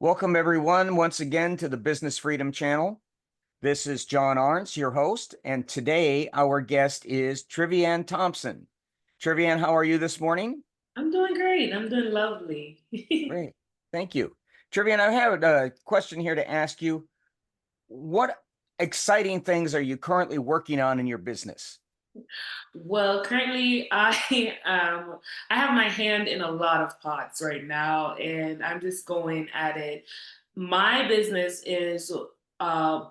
Welcome, everyone, once again to the Business Freedom Channel. This is John Arns, your host, and today our guest is Treviann Thompson. Treviann, how are you this morning? I'm doing great. I'm doing lovely. Great, thank you. Treviann, I have a question here to ask you. What exciting things are you currently working on in your business? Well, currently I have my hand in a lot of pots right now and I'm just going at it. My business is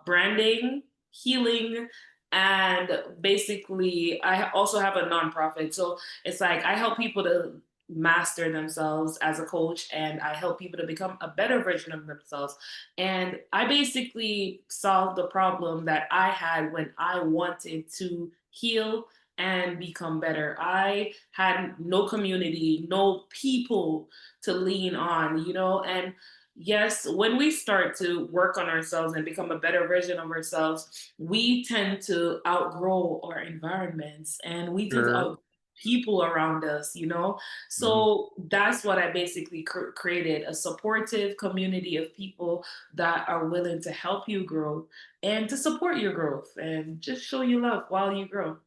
branding, healing, and basically I also have a nonprofit. So it's like I help people to master themselves as a coach and I help people to become a better version of themselves. And I basically solved the problem that I had when I wanted to heal and become better. I had no community, no people to lean on, and yes, when we start to work on ourselves and become a better version of ourselves, we tend to outgrow our environments and we tend to Sure. outgrow people around us. Mhm. So that's what I basically created, a supportive community of people that are willing to help you grow and to support your growth and just show you love while you grow.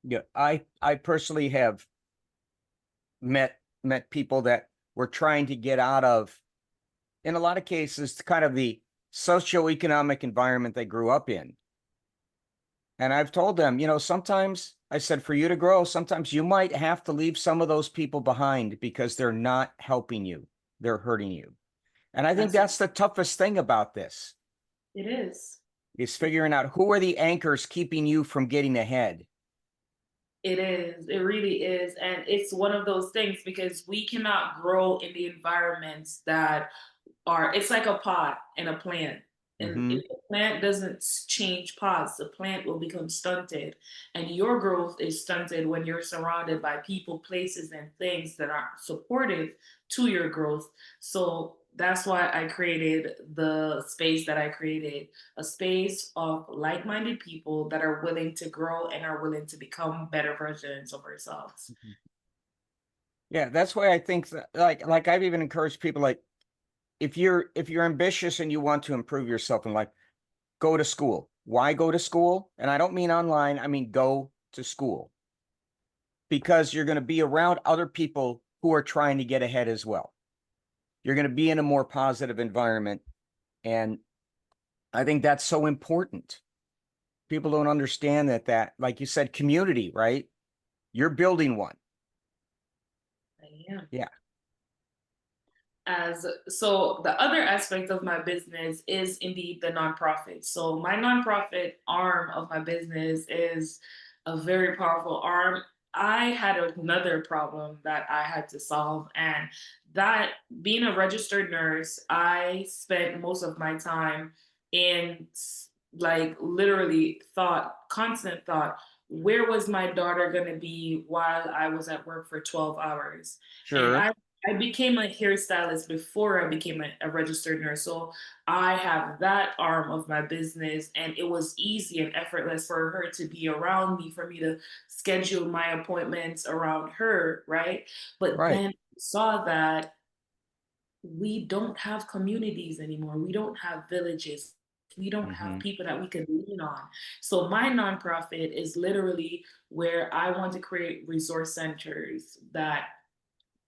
Yeah, I personally have met people that were trying to get out of, in a lot of cases, kind of the socioeconomic environment they grew up in. And I've told them, sometimes I said, for you to grow, sometimes you might have to leave some of those people behind because they're not helping you. They're hurting you. And I think That's that's the toughest thing about this It is. is figuring out who are the anchors keeping you from getting ahead. It is. It really is. And it's one of those things because we cannot grow in the environments that it's like a pot and a plant. And Hmm. if the plant doesn't change pots, the plant will become stunted. And your growth is stunted when you're surrounded by people, places, and things that are supportive to your growth. So that's why I created the space that I created, a space of like minded people that are willing to grow and are willing to become better versions of ourselves. Yeah, that's why I think that, like I've even encouraged people, like, if you're ambitious and you want to improve yourself in life, go to school. Why go to school? And I don't mean online, I mean go to school, because you're going to be around other people who are trying to get ahead as well. You're going to be in a more positive environment. And I think that's so important. People don't understand that, like you said, community, right? You're building one. Yeah. Yeah. As so the other aspect of my business is indeed the nonprofit. So my nonprofit arm of my business is a very powerful arm. I had another problem that I had to solve, and that being a registered nurse, I spent most of my time in like literally constant thought, where was my daughter going to be while I was at work for 12 hours? And Sure. I became a hairstylist before I became a registered nurse. So I have that arm of my business, and it was easy and effortless for her to be around me, for me to schedule my appointments around her, right? But Right. then saw that we don't have communities anymore. We don't have villages. We don't have Hmm. people that we can lean on. So my nonprofit is literally where I want to create resource centers that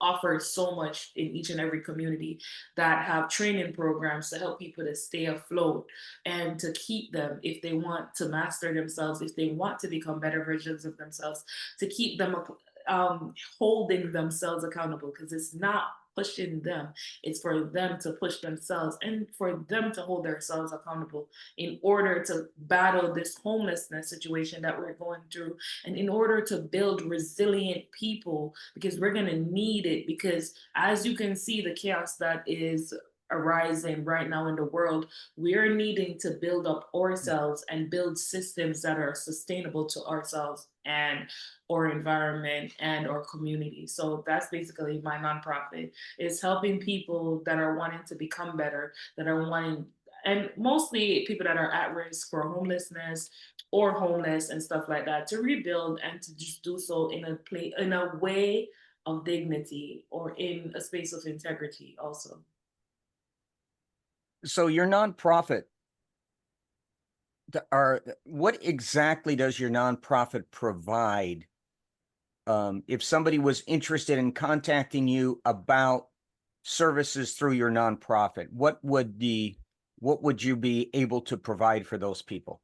offer so much in each and every community, that have training programs to help people to stay afloat and to keep them, if they want to master themselves, if they want to become better versions of themselves, to keep them holding themselves accountable, because it's not pushing them, it's for them to push themselves and for them to hold themselves accountable in order to battle this homelessness situation that we're going through, and in order to build resilient people, because we're going to need it. Because as you can see, the chaos that is arising right now in the world, we're needing to build up ourselves and build systems that are sustainable to ourselves and our environment and our community. So that's basically my nonprofit, is helping people that are wanting to become better, that are wanting, and mostly people that are at risk for homelessness or homeless and stuff like that, to rebuild and to just do so in a way of dignity or in a space of integrity also. So your nonprofit what exactly does your nonprofit provide? If somebody was interested in contacting you about services through your nonprofit, what would you be able to provide for those people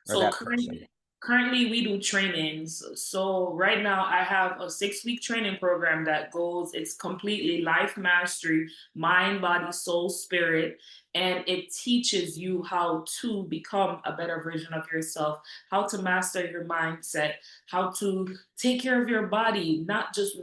or So that person? currently we do trainings. So right now I have a 6 week training program that goes, it's completely life mastery, mind, body, soul, spirit. And it teaches you how to become a better version of yourself, how to master your mindset, how to take care of your body, not just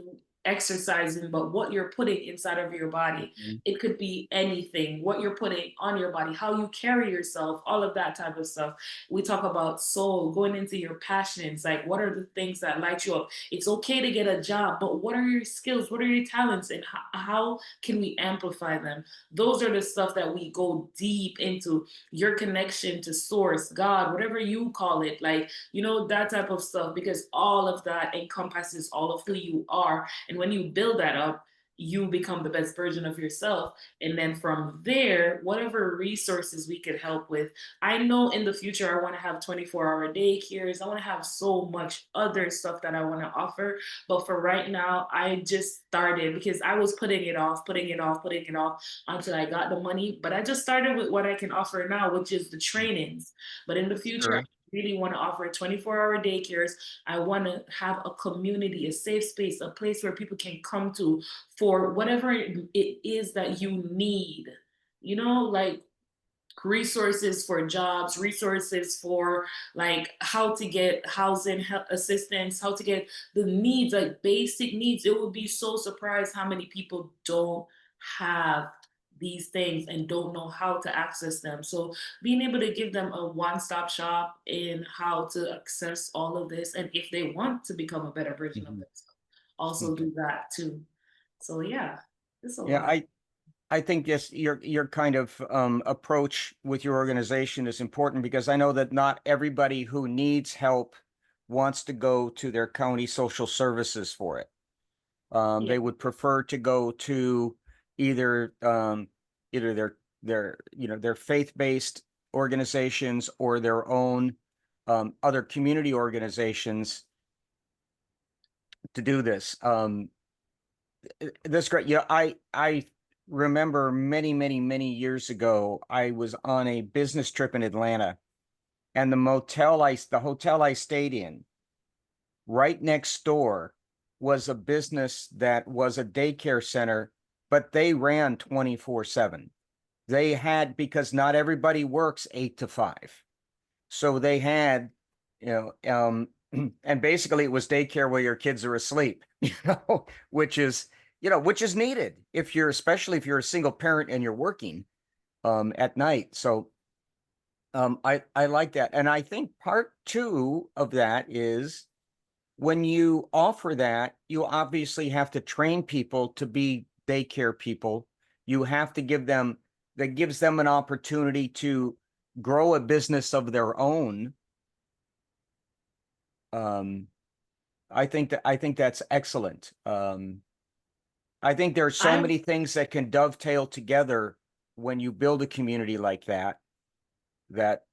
exercising, but what you're putting inside of your body. Mhm. It could be anything, what you're putting on your body, how you carry yourself, all of that type of stuff. We talk about soul, going into your passions, like what are the things that light you up. It's okay to get a job, but what are your skills, what are your talents, and how can we amplify them? Those are the stuff that we go deep into. Your connection to source, God, whatever you call it, like, that type of stuff, because all of that encompasses all of who you are. And when you build that up, you become the best version of yourself. And then from there, whatever resources we could help with, I know in the future I want to have 24-hour daycares. I want to have so much other stuff that I want to offer. But for right now, I just started because I was putting it off, putting it off, putting it off until I got the money. But I just started with what I can offer now, which is the trainings. But in the future, I Sure. really want to offer 24-hour daycares. I want to have a community, a safe space, a place where people can come to for whatever it is that you need. Like resources for jobs, resources for like how to get housing assistance, how to get the needs, like basic needs. It would be so surprised how many people don't have these things and don't know how to access them. So being able to give them a one-stop shop in how to access all of this, and if they want to become a better version of Mhm. themselves, also Okay. do that too. So yeah, it's a Yeah, lot. I think yes, your kind of approach with your organization is important because I know that not everybody who needs help wants to go to their county social services for it. Yeah. They would prefer to go to either either their faith-based organizations or their own other community organizations to do this. That's great. Yeah, I remember many years ago, I was on a business trip in Atlanta, and the hotel I stayed in, right next door was a business that was a daycare center, but they ran 24/7. They had, because not everybody works 8 to 5. So they had, and basically it was daycare where your kids are asleep, which is, which is needed if you're, especially if you're a single parent and you're working at night. So I like that. And I think part two of that is when you offer that, you obviously have to train people to be daycare people. You have to give them, that gives them an opportunity to grow a business of their own. Um, I think that's excellent. I think there are so I many things that can dovetail together when you build a community like that, that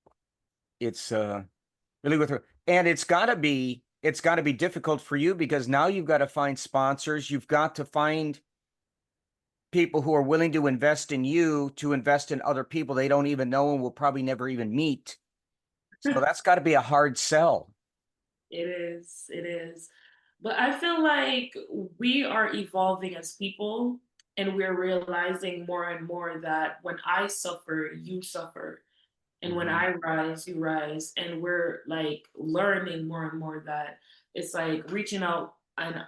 it's really with her. And it's got to be difficult for you because now you've got to find sponsors. You've got to find people who are willing to invest in you to invest in other people they don't even know and will probably never even meet. So that's got to be a hard sell. It is. But I feel like we are evolving as people, and we're realizing more and more that when I suffer, you suffer. And when Mhm. I rise, you rise. And we're like learning more and more that it's like reaching out, and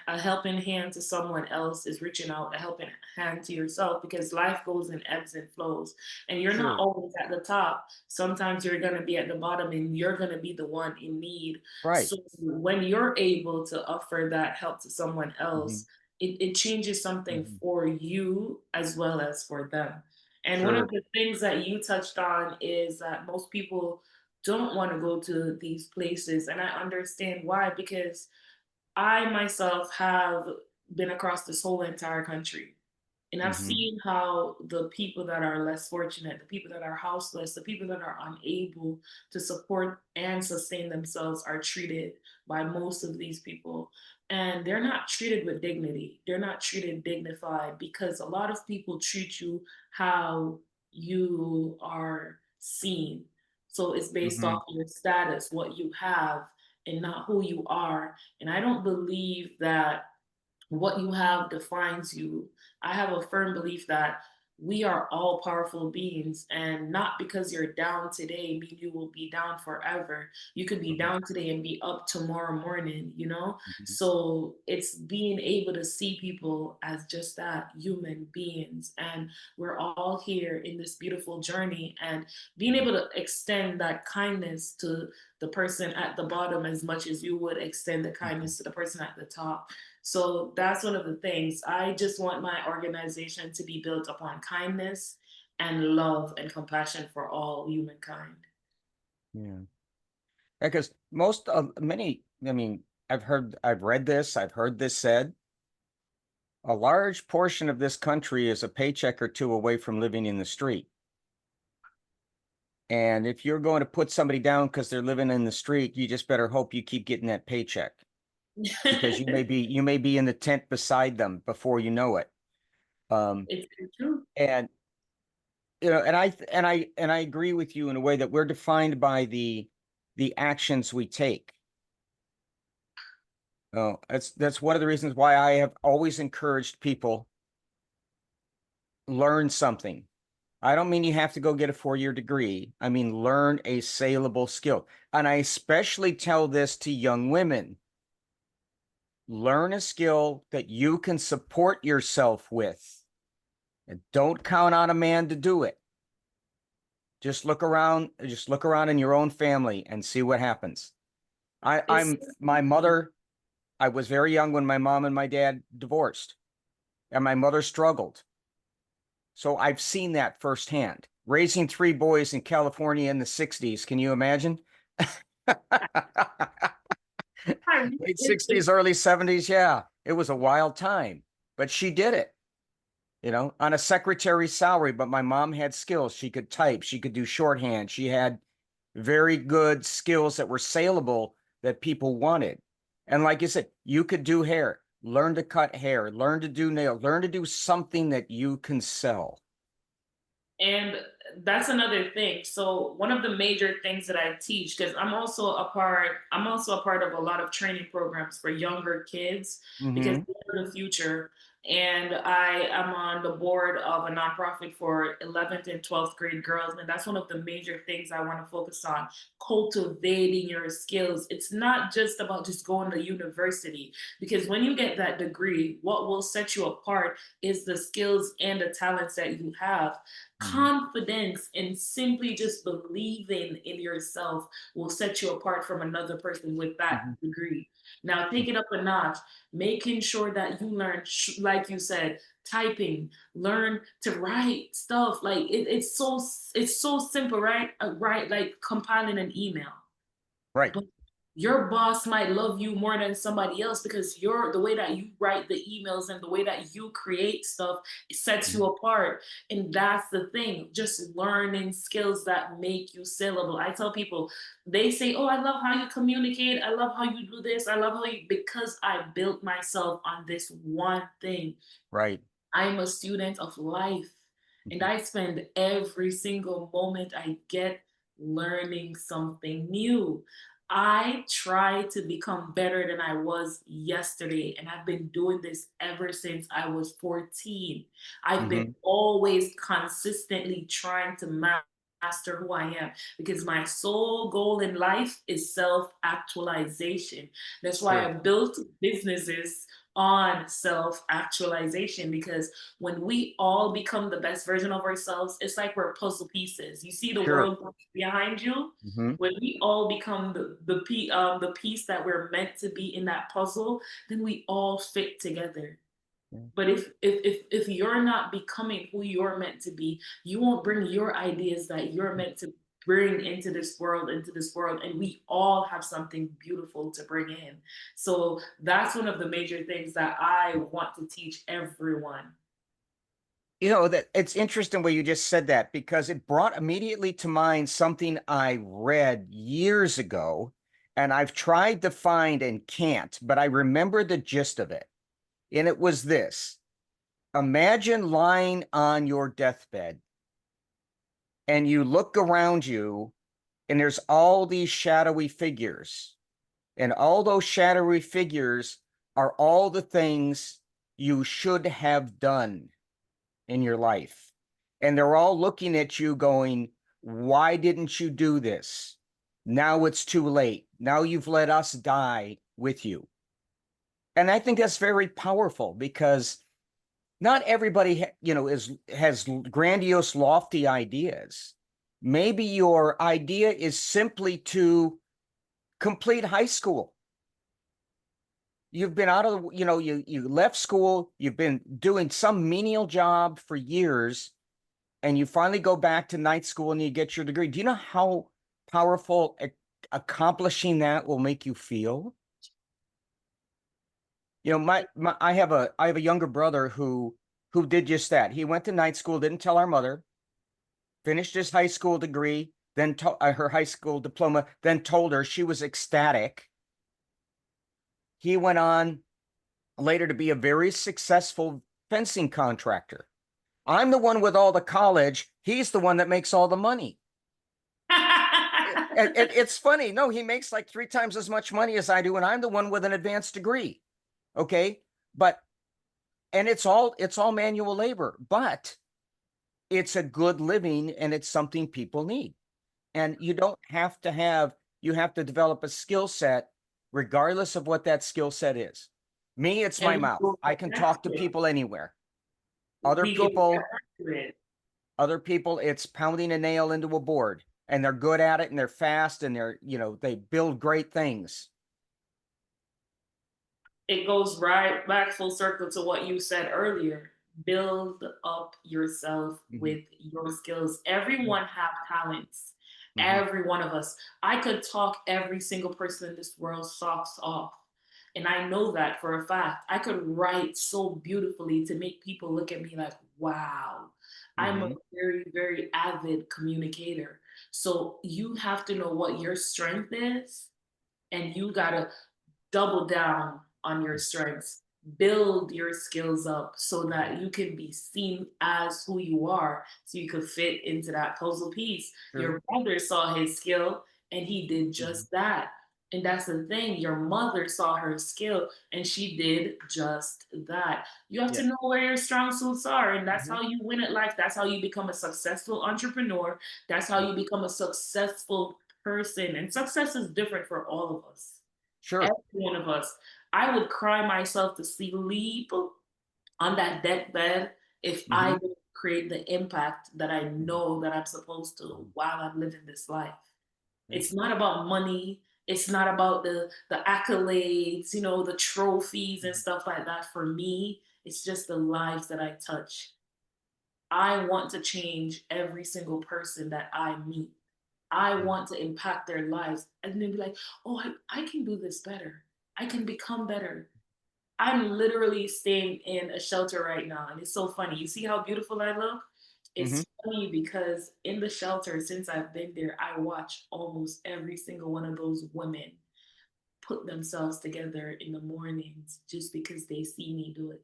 a helping hand to someone else is reaching out a helping hand to yourself, because life goes in ebbs and flows. And you're not Sure. always at the top. Sometimes you're going to be at the bottom and you're going to be the one in need. Right. So when you're able to offer that help to someone Mhm. else, it changes something Mhm. for you as well as for them. And one of Sure. the things that you touched on is that most people don't want to go to these places. And I understand why, because I myself have been across this whole entire country. And I've Hmm. seen how the people that are less fortunate, the people that are houseless, the people that are unable to support and sustain themselves are treated by most of these people. And they're not treated with dignity. They're not treated dignified because a lot of people treat you how you are seen. So it's based Hmm. off your status, what you have, and not who you are. And I don't believe that what you have defines you. I have a firm belief that we are all powerful beings, and not because you're down today mean you will be down forever. You could be Hmm. down today and be up tomorrow morning, you know? Hmm. So it's being able to see people as just that, human beings. And we're all here in this beautiful journey, and being able to extend that kindness to the person at the bottom as much as you would extend the Hmm. kindness to the person at the top. So that's one of the things. I just want my organization to be built upon kindness and love and compassion for all humankind. Yeah. Because many, I mean, I've read this, I've heard this said. A large portion of this country is a paycheck or two away from living in the street. And if you're going to put somebody down because they're living in the street, you just better hope you keep getting that paycheck because you may be in the tent beside them before you know it. Um, It's true. and and I agree with you in a way that we're defined by the actions we take. Oh, that's one of the reasons why I have always encouraged people learn something. I don't mean you have to go get a 4-year degree. I mean, learn a saleable skill. And I especially tell this to young women. Learn a skill that you can support yourself with. And don't count on a man to do it. Just look around in your own family and see what happens. It's My mother, I was very young when my mom and my dad divorced, and my mother struggled. So I've seen that firsthand. Raising 3 boys in California in the 60s. Can you imagine? hard. Late 60s, early 70s. Yeah, it was a wild time, but she did it, on a secretary salary. But my mom had skills. She could type, she could do shorthand. She had very good skills that were saleable that people wanted. And like you said, you could do hair, learn to cut hair, learn to do nails, learn to do something that you can sell. And that's another thing. So one of the major things that I teach, because I'm also a part of a lot of training programs for younger kids because Hmm. they're the future. And I am on the board of a nonprofit for 11th and 12th grade girls. And that's one of the major things I want to focus on, cultivating your skills. It's not just about just going to university, because when you get that degree, what will set you apart is the skills and the talents that you have. Hmm. Confidence and simply just believing in yourself will set you apart from another person with that Hmm. degree. Now, take it up a notch, making sure that you learn, like you said, typing, learn to write stuff. Like it's so simple, right? Right, like compiling an email. Right. But your boss might love you more than somebody else because the way that you write the emails and the way that you create stuff, it sets you Mhm. apart. And that's the thing, just learning skills that make you saleable. I tell people, they say, oh, I love how you communicate, I love how you do this, I love how you, because I built myself on this one thing. Right. I'm a student of life, and I spend every single moment I get learning something new. I try to become better than I was yesterday, and I've been doing this ever since I was 14. I've been Hmm. always consistently trying to master who I am because my sole goal in life is self actualization. That's why Sure. I built businesses on self actualization, because when we all become the best version of ourselves, it's like we're puzzle pieces. You see the Sure. world behind you. Hmm. When we all become the piece that we're meant to be in that puzzle, then we all fit together. Yeah. But if you're not becoming who you're meant to be, you won't bring your ideas that you're meant to bring into this world, and we all have something beautiful to bring in. So that's one of the major things that I want to teach everyone. You know, that it's interesting way you just said that, because it brought immediately to mind something I read years ago, and I've tried to find and can't, but I remember the gist of it. And it was this: imagine lying on your deathbed and you look around you and there's all these shadowy figures, and all those shadowy figures are all the things you should have done in your life. And they're all looking at you going, why didn't you do this? Now it's too late. Now you've let us die with you. And I think that's very powerful, because not everybody, has grandiose, lofty ideas. Maybe your idea is simply to complete high school. You've been out of the, you left school, you've been doing some menial job for years, and you finally go back to night school and you get your degree. Do you know how powerful accomplishing that will make you feel? I have a younger brother who did just that. He went to night school, didn't tell our mother, finished his high school degree, then her high school diploma, then told her. She was ecstatic. He went on later to be a very successful fencing contractor. I'm the one with all the college. He's the one that makes all the money. It's funny. No, he makes like 3 times as much money as I do, and I'm the one with an advanced degree. Okay. But, and it's all manual labor, but it's a good living and it's something people need. And you don't have to have, you have to develop a skill set regardless of what that skill set is. Me, it's my And we mouth. go I can back talk to to it. people anywhere. Other We go people, back to it. it's pounding a nail into a board, and they're good at it and they're fast and they build great things. It goes right back full circle to what you said earlier. Build up yourself Mhm. with your skills. Everyone have talents. Mhm. Every one of us. I could talk every single person in this world socks off. And I know that for a fact. I could write so beautifully to make people look at me like, wow. I'm a Mhm. very, very avid communicator. So you have to know what your strength is, and you got to double down on your strengths, build your skills up so that you can be seen as who you are, so you could fit into that puzzle piece. Sure. Your brother saw his skill and he did Mhm. just that. And that's the thing, your mother saw her skill and she did just that. You have Yeah. to know where your strong suits are, and that's Mhm. how you win at life. That's how you become a successful entrepreneur. That's how you become a successful person. And success is different for all of us, Sure. every one of us. I would cry myself to sleep on that deathbed if I Mhm. didn't create the impact that I know that I'm supposed to while I'm living this life. Yeah. It's not about money. It's not about the accolades, the trophies and stuff like that. For me, it's just the lives that I touch. I want to change every single person that I meet. I want to impact their lives and then be like, oh, I can do this better. I can become better. I'm literally staying in a shelter right now. And it's so funny. You see how beautiful I look? Mhm. It's funny because in the shelter, since I've been there, I watch almost every single one of those women put themselves together in the mornings just because they see me do it.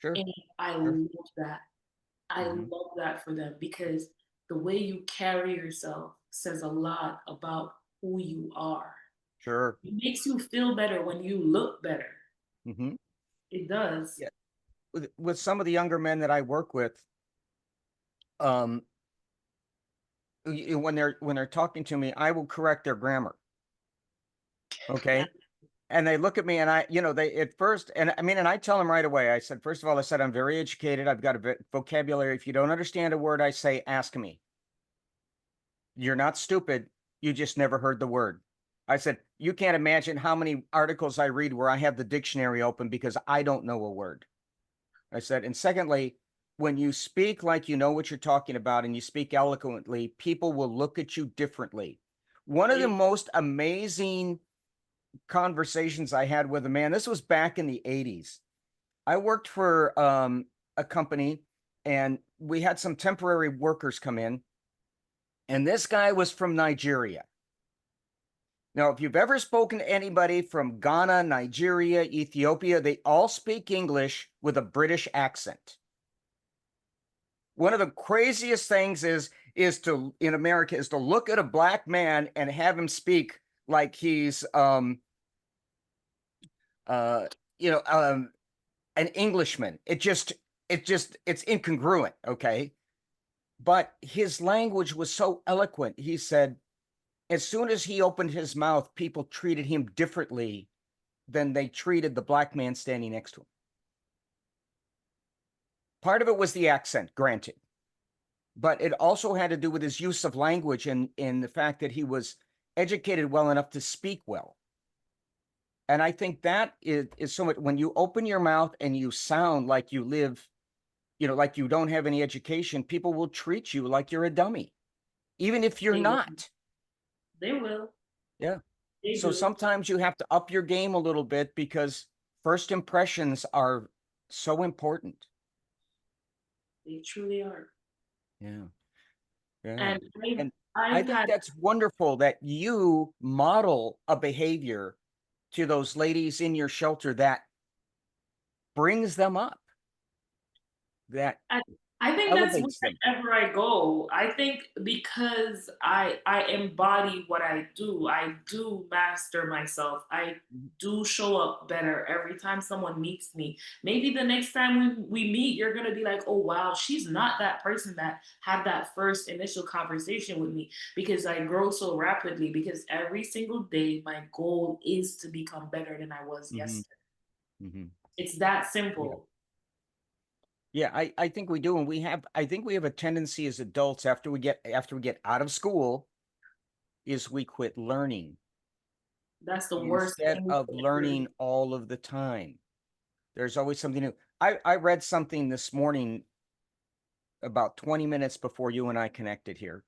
Sure. And I Sure. love that. I Mhm. love that for them because the way you carry yourself says a lot about who you are. Sure. It makes you feel better when you look better. Mhm. It does. Yeah. With some of the younger men that I work with, um, when they're talking to me, I will correct their grammar. Okay. And they look at me and they at first, and I mean, and I tell them right away, I said, first of all, I said, I'm very educated. I've got a vocabulary. If you don't understand a word I say, ask me. You're not stupid. You just never heard the word. I said, you can't imagine how many articles I read where I have the dictionary open because I don't know a word. I said, and secondly, when you speak like you know what you're talking about and you speak eloquently, people will look at you differently. One of the most amazing conversations I had with a man, this was back in the 80s. I worked for a company, and we had some temporary workers come in, and this guy was from Nigeria. Now, if you've ever spoken to anybody from Ghana, Nigeria, Ethiopia, they all speak English with a British accent. One of the craziest things is to in America is to look at a black man and have him speak like he's uh you know an Englishman. It's incongruent, okay? But his language was so eloquent. He said as soon as he opened his mouth, people treated him differently than they treated the black man standing next to him. Part of it was the accent, granted, but it also had to do with his use of language and in the fact that he was educated well enough to speak well. And I think that is so much when you open your mouth and you sound like you live, like you don't have any education, people will treat you like you're a dummy, even if you're They will. not. They will. Yeah. They So do. sometimes you have to up your game a little bit because first impressions are so important. They truly are. Yeah. Yeah. And I've And I I've think had that's wonderful that you model a behavior to those ladies in your shelter that brings them up, that I, I think that's elevates them. wherever I go. I think because I embody what I do master myself. I Mhm. do show up better every time someone meets me. Maybe the next time we meet, you're gonna be like, oh wow, she's not that person that had that first initial conversation with me because I grow so rapidly. Because every single day, my goal is to become better than I was Mhm. yesterday. Mhm. It's that Yeah. simple. Yeah, I think we do. And I think we have a tendency as adults after we get out of school is we quit learning That's the worst instead thing of ever. learning all of the time. There's always something new. I read something this morning about 20 minutes before you and I connected here.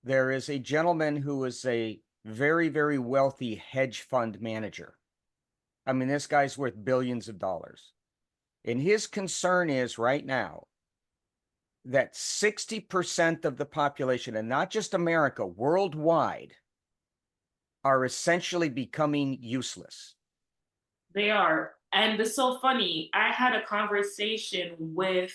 There is a gentleman who is a very, very wealthy hedge fund manager. I mean, this guy's worth billions of dollars. And his concern is right now that 60% of the population, and not just America, worldwide, are essentially becoming useless. They are. And it's so funny. I had a conversation with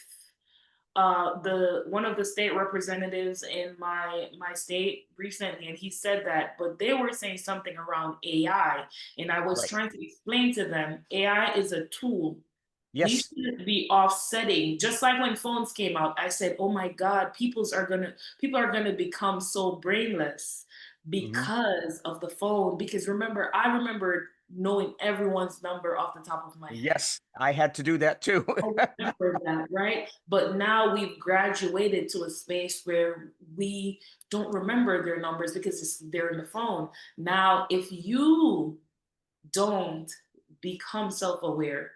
the one of the state representatives in my state recently, and he said that, but they were saying something around AI, and I was Right. trying to explain to them AI is a tool. We Yes. shouldn't be offsetting. Just like when phones came out, I said, "Oh my God, people are gonna become so brainless Hmm. because of the phone." Because remember, I remember knowing everyone's number off the top of my head. Yes. I had to do that too. I remember that, right? But now we've graduated to a space where we don't remember their numbers because they're in the phone. Now, if you don't become self aware,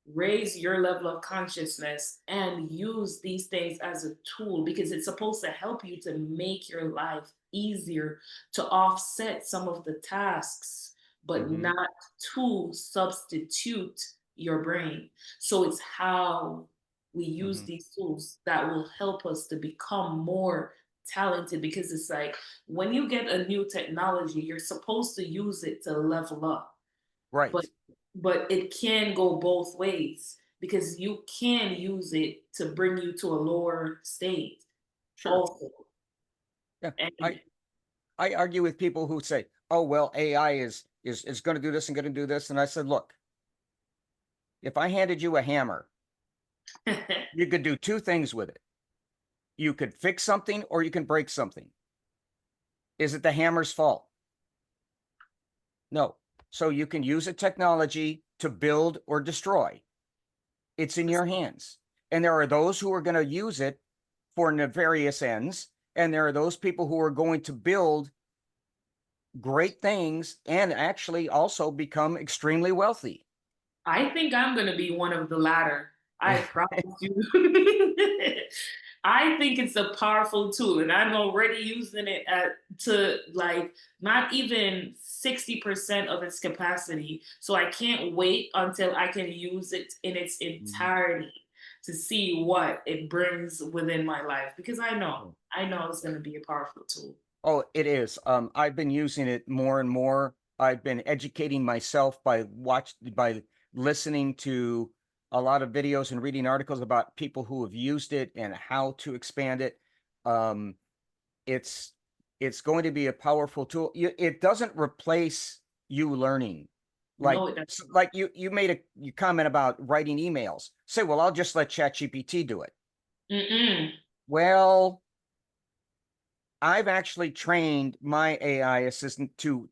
raise your level of consciousness, and use these things as a tool because it's supposed to help you to make your life easier, to offset some of the tasks, but Hmm. not to substitute your brain. So it's how we use Hmm. these tools that will help us to become more talented because it's like when you get a new technology, you're supposed to use it to level up, but Right. it can go both ways because you can use it to bring you to a lower state Sure. also. Yeah. And I argue with people who say, "Oh, well, AI is going to do this and going to do this." And I said, "Look, if I handed you a hammer, you could do two things with it. You could fix something or you can break something. Is it the hammer's fault? No. So you can use a technology to build or destroy. It's in your hands. And there are those who are going to use it for nefarious ends. And there are those people who are going to build great things and actually also become extremely wealthy." I think I'm going to be one of the latter. I promise you. I think it's a powerful tool, and I'm already using it to like not even 60% of its capacity. So I can't wait until I can use it in its Mhm. entirety. to see what it brings within my life, because I know it's going to be a powerful tool. Oh, it is. I've been using it more and more. I've been educating myself by listening to a lot of videos and reading articles about people who have used it and how to expand it. Um, it's it's going to be a powerful tool. It doesn't replace you learning. No, it doesn't. Like you made you comment about writing emails. Say, well, I'll just let ChatGPT do it. Mm-mm. Well, I've actually trained my AI assistant to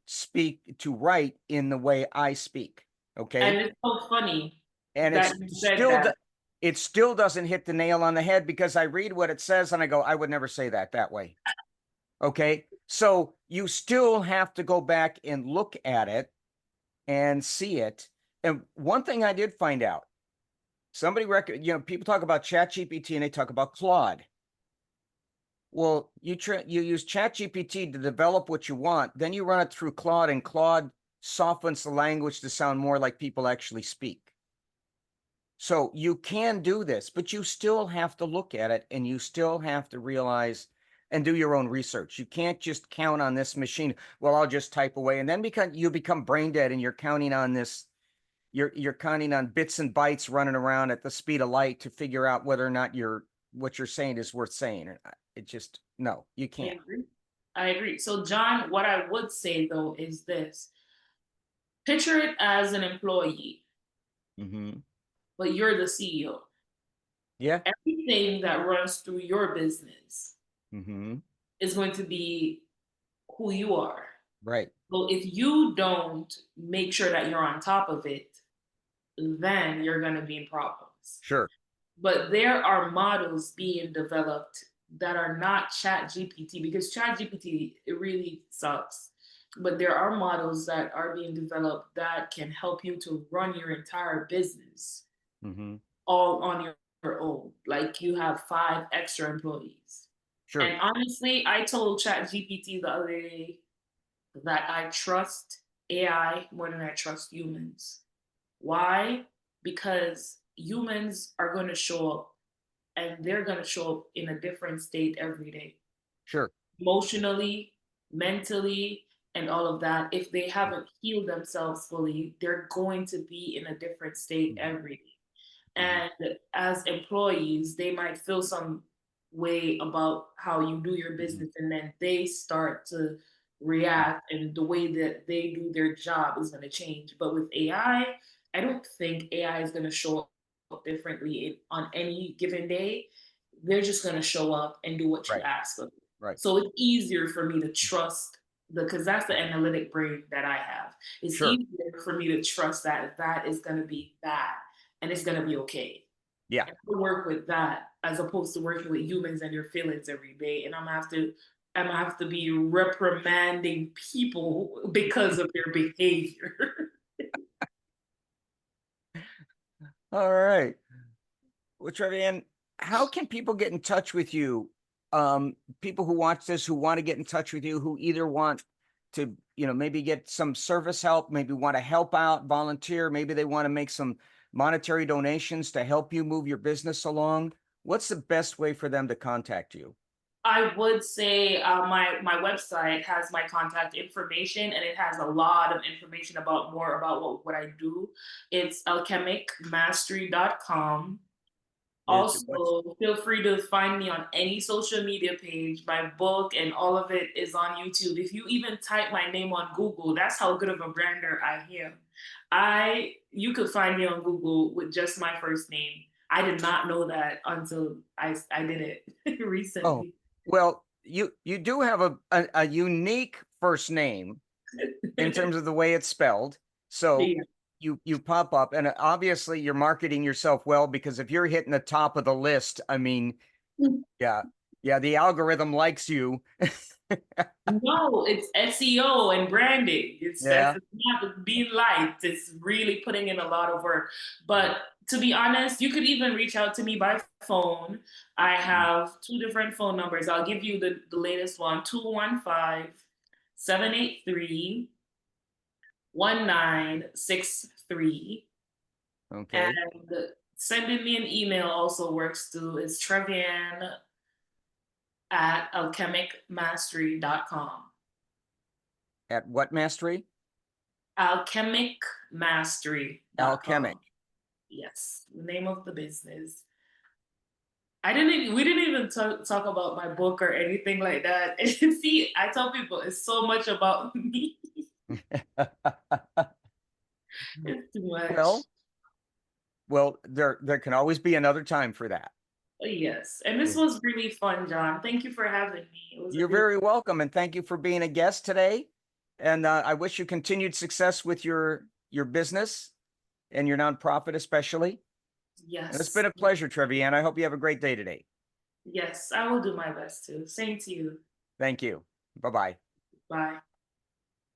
write in the way I speak. And Okay. it's so funny And that you said that. it still doesn't hit the nail on the head because I read what it says and I go, I would never say that way. Okay. So you still have to go back and look at it and see it. And one thing I did find out, people talk about ChatGPT and they talk about Claude. Well, you use ChatGPT to develop what you want, then you run it through Claude, and Claude softens the language to sound more like people actually speak. So you can do this, but you still have to look at it and you still have to realize and do your own research. You can't just count on this machine. Well, I'll just type away, and then because you become brain dead and you're counting on this, you're counting on bits and bytes running around at the speed of light to figure out whether or not what you're saying is worth saying. It just, no, you I can't. agree. I agree. So, John, what I would say though is this: picture it as an employee, Mm-hmm. but you're the CEO. Yeah. Everything that runs through your business Mm-hmm. is going to be who you are. Right. So, if you don't make sure that you're on top of it, then you're going to be in problems. Sure. But there are models being developed that are not Chat GPT, because Chat GPT, it really sucks. But there are models that are being developed that can help you to run your entire business Mm-hmm. all on your own. Like you have 5 extra employees. Sure. And honestly, I told Chat GPT the other day that I trust AI more than I trust humans. Why? Because humans are going to show up, and they're going to show up in a different state every day, Sure. emotionally, mentally, and all of that. If they haven't healed themselves fully, they're going to be in a different state Mm-hmm. every day. Mm-hmm. And as employees, they might feel some way about how you do your Mm-hmm. business, and then they start to react, and the way that they do their job is going to change. But with I don't think AI is going to show up differently on any given day. They're just going to show up and do what you Right. ask of them. Right. So it's easier for me to trust because that's the Mm-hmm. analytic brain that I have. It's Sure. easier for me to trust that that is going to be that and it's going to be okay. Yeah. And I work with that as opposed to working with humans and their feelings every day. And I'm gonna have to be reprimanding people because of their behavior. All right. Well, Treviann, how can people get in touch with you? People who watch this, who want to get in touch with you, who either want to, maybe get some service help, maybe want to help out, volunteer, maybe they want to make some monetary donations to help you move your business along. What's the best way for them to contact you? I would say my website has my contact information, and it has a lot of information about more about what I do. It's alchemicmastery.com. What's Also, feel free to find me on any social media page. My book and all of it is on YouTube. If you even type my name on Google, that's how good of a brander I am. You could find me on Google with just my first name. I did not know that until I did it Oh, recently. well, you do have a unique first name in terms of the way it's spelled. So Yeah. you pop up, and obviously you're marketing yourself well, because if you're hitting the top of the list, I mean, yeah, yeah, the algorithm likes you. No, it's SEO and branding. That's Yeah. not being liked. It's really putting in a lot of work. Mhm. But to be honest, you could even reach out to me by phone. I have 2 different phone numbers. I'll give you the latest one: 215-783-1963. Okay. And sending me an email also works too. It's Treviann at alchemicmastery.com. At what mastery? Alchemicmastery.com. Alchemic. Yes, the name of the business. We didn't even talk about my book or anything like that. And see, I tell people it's so much about me. It's too much. Well, well, there can always be another time for that. Yes, and this was really fun, John. Thank you for having me. It was a You're really very welcome, and thank you for being a guest today. And I wish you continued success with your business and your nonprofit, especially. And it's yes, been a pleasure, Treviann. I hope you have a great day today. yes. I will do my best too. Same to you. Thank you. Bye-bye. Bye.